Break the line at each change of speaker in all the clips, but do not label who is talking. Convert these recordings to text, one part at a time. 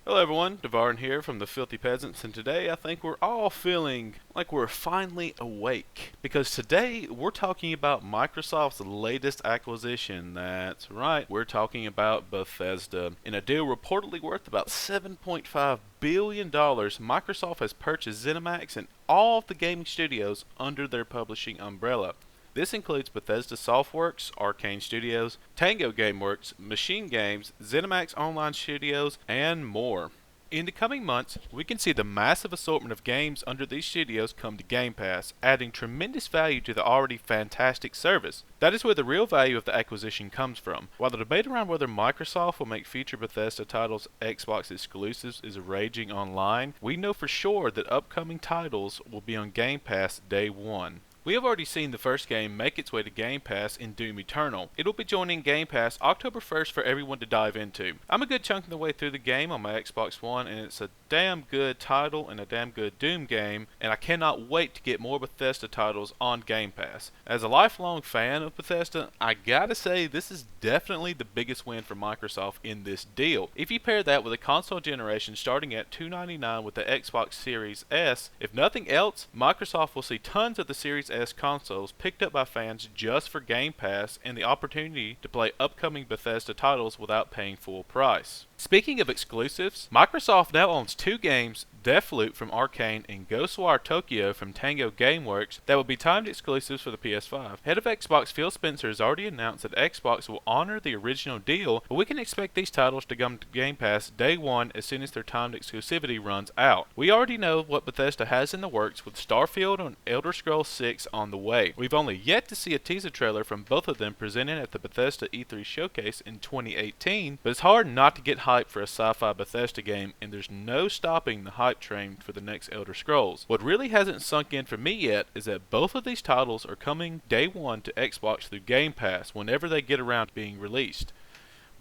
Hello everyone, Durvaren here from the Filthy Peasants, and today I think we're all feeling like we're finally awake. Because today we're talking about Microsoft's latest acquisition. That's right, we're talking about Bethesda. In a deal reportedly worth about $7.5 billion, Microsoft has purchased ZeniMax and all of the gaming studios under their publishing umbrella. This includes Bethesda Softworks, Arcane Studios, Tango Gameworks, Machine Games, ZeniMax Online Studios, and more. In the coming months, we can see the massive assortment of games under these studios come to Game Pass, adding tremendous value to the already fantastic service. That is where the real value of the acquisition comes from. While the debate around whether Microsoft will make future Bethesda titles Xbox exclusives is raging online, we know for sure that upcoming titles will be on Game Pass day one. We have already seen the first game make its way to Game Pass in Doom Eternal. It will be joining Game Pass October 1st for everyone to dive into. I'm a good chunk of the way through the game on my Xbox One, and it's a damn good title and a damn good Doom game, and I cannot wait to get more Bethesda titles on Game Pass. As a lifelong fan of Bethesda, I gotta say this is definitely the biggest win for Microsoft in this deal. If you pair that with a console generation starting at $299 with the Xbox Series S, if nothing else, Microsoft will see tons of the Series S consoles picked up by fans just for Game Pass and the opportunity to play upcoming Bethesda titles without paying full price. Speaking of exclusives, Microsoft now owns two games, Deathloop from Arcane and Ghostwire Tokyo from Tango Gameworks, that will be timed exclusives for the PS5. Head of Xbox Phil Spencer has already announced that Xbox will honor the original deal, but we can expect these titles to come to Game Pass day one as soon as their timed exclusivity runs out. We already know what Bethesda has in the works with Starfield and Elder Scrolls 6 on the way. We've only yet to see a teaser trailer from both of them presented at the Bethesda E3 showcase in 2018, but it's hard not to get hype for a sci-fi Bethesda game, and there's no stopping the hype train for the next Elder Scrolls. What really hasn't sunk in for me yet is that both of these titles are coming day one to Xbox through Game Pass whenever they get around to being released.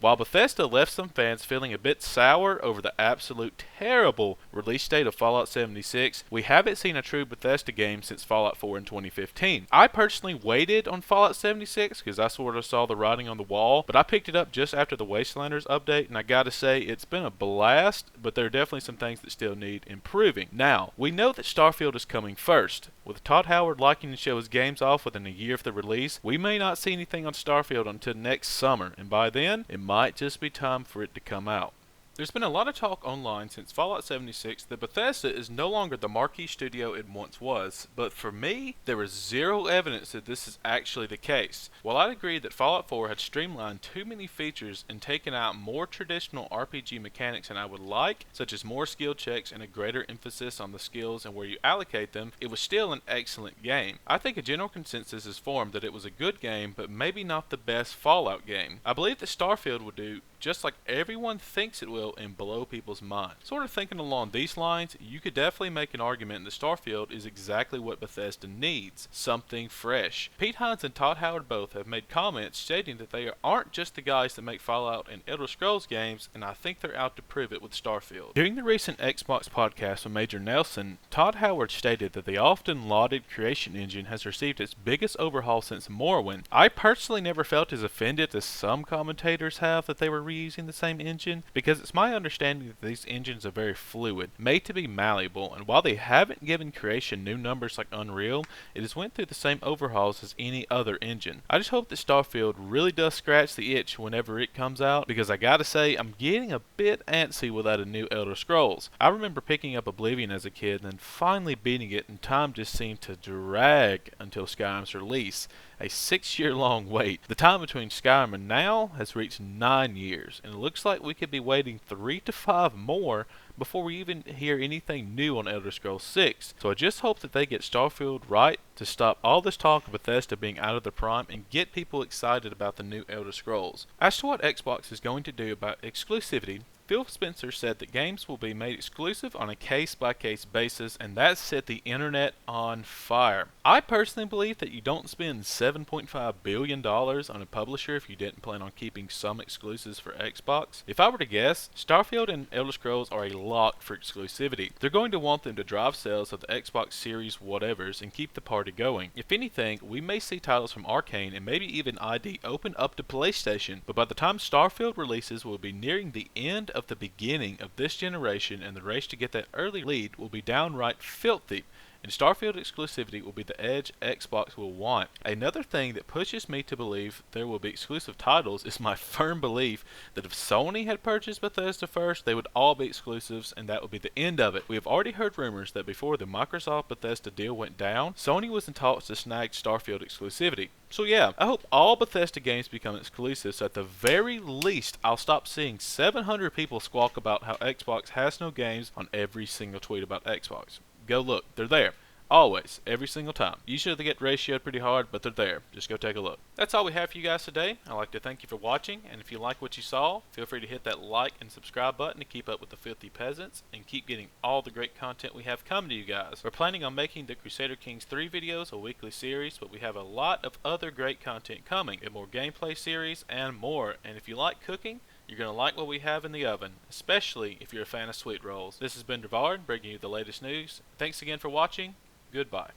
While Bethesda left some fans feeling a bit sour over the absolute terrible release date of Fallout 76, we haven't seen a true Bethesda game since Fallout 4 in 2015. I personally waited on Fallout 76 because I sort of saw the writing on the wall, but I picked it up just after the Wastelanders update, and I gotta say it's been a blast, but there are definitely some things that still need improving. Now, we know that Starfield is coming first. With Todd Howard liking to show his games off within a year of the release, we may not see anything on Starfield until next summer, and by then, it might just be time for it to come out. There's been a lot of talk online since Fallout 76 that Bethesda is no longer the marquee studio it once was, but for me, there is zero evidence that this is actually the case. While I'd agree that Fallout 4 had streamlined too many features and taken out more traditional RPG mechanics than I would like, such as more skill checks and a greater emphasis on the skills and where you allocate them, it was still an excellent game. I think a general consensus is formed that it was a good game, but maybe not the best Fallout game. I believe that Starfield will do just like everyone thinks it will and blow people's minds. Sort of thinking along these lines, you could definitely make an argument that Starfield is exactly what Bethesda needs, something fresh. Pete Hines and Todd Howard both have made comments stating that they aren't just the guys that make Fallout and Elder Scrolls games, and I think they're out to prove it with Starfield. During the recent Xbox podcast with Major Nelson, Todd Howard stated that the often lauded Creation Engine has received its biggest overhaul since Morrowind. I personally never felt as offended as some commentators have that they were reusing the same engine, because it's my understanding that these engines are very fluid, made to be malleable, and while they haven't given Creation new numbers like Unreal, it has went through the same overhauls as any other engine. I just hope that Starfield really does scratch the itch whenever it comes out, because I gotta say, I'm getting a bit antsy without a new Elder Scrolls. I remember picking up Oblivion as a kid and then finally beating it, and time just seemed to drag until Skyrim's release. A 6-year-long wait. The time between Skyrim and now has reached 9 years, and it looks like we could be waiting 3 to 5 more before we even hear anything new on Elder Scrolls 6. So I just hope that they get Starfield right to stop all this talk of Bethesda being out of their prime and get people excited about the new Elder Scrolls. As to what Xbox is going to do about exclusivity, Phil Spencer said that games will be made exclusive on a case-by-case basis, and that set the internet on fire. I personally believe that you don't spend $7.5 billion on a publisher if you didn't plan on keeping some exclusives for Xbox. If I were to guess, Starfield and Elder Scrolls are a lock for exclusivity. They're going to want them to drive sales of the Xbox Series whatevers and keep the party going. If anything, we may see titles from Arcane and maybe even ID open up to PlayStation, but by the time Starfield releases, we'll be nearing the end of the beginning of this generation and the race to get that early lead will be downright filthy, and Starfield exclusivity will be the edge Xbox will want. Another thing that pushes me to believe there will be exclusive titles is my firm belief that if Sony had purchased Bethesda first, they would all be exclusives and that would be the end of it. We have already heard rumors that before the Microsoft-Bethesda deal went down, Sony was in talks to snag Starfield exclusivity. So yeah, I hope all Bethesda games become exclusive, so at the very least I'll stop seeing 700 people squawk about how Xbox has no games on every single tweet about Xbox. Go look, they're there. Always, every single time. Usually they get ratioed pretty hard, but they're there. Just go take a look. That's all we have for you guys today. I'd like to thank you for watching, and if you like what you saw, feel free to hit that like and subscribe button to keep up with the Filthy Peasants, and keep getting all the great content we have coming to you guys. We're planning on making the Crusader Kings 3 videos a weekly series, but we have a lot of other great content coming, and more gameplay series, and more. And if you like cooking, you're going to like what we have in the oven, especially if you're a fan of sweet rolls. This has been Durvaren, bringing you the latest news. Thanks again for watching. Goodbye.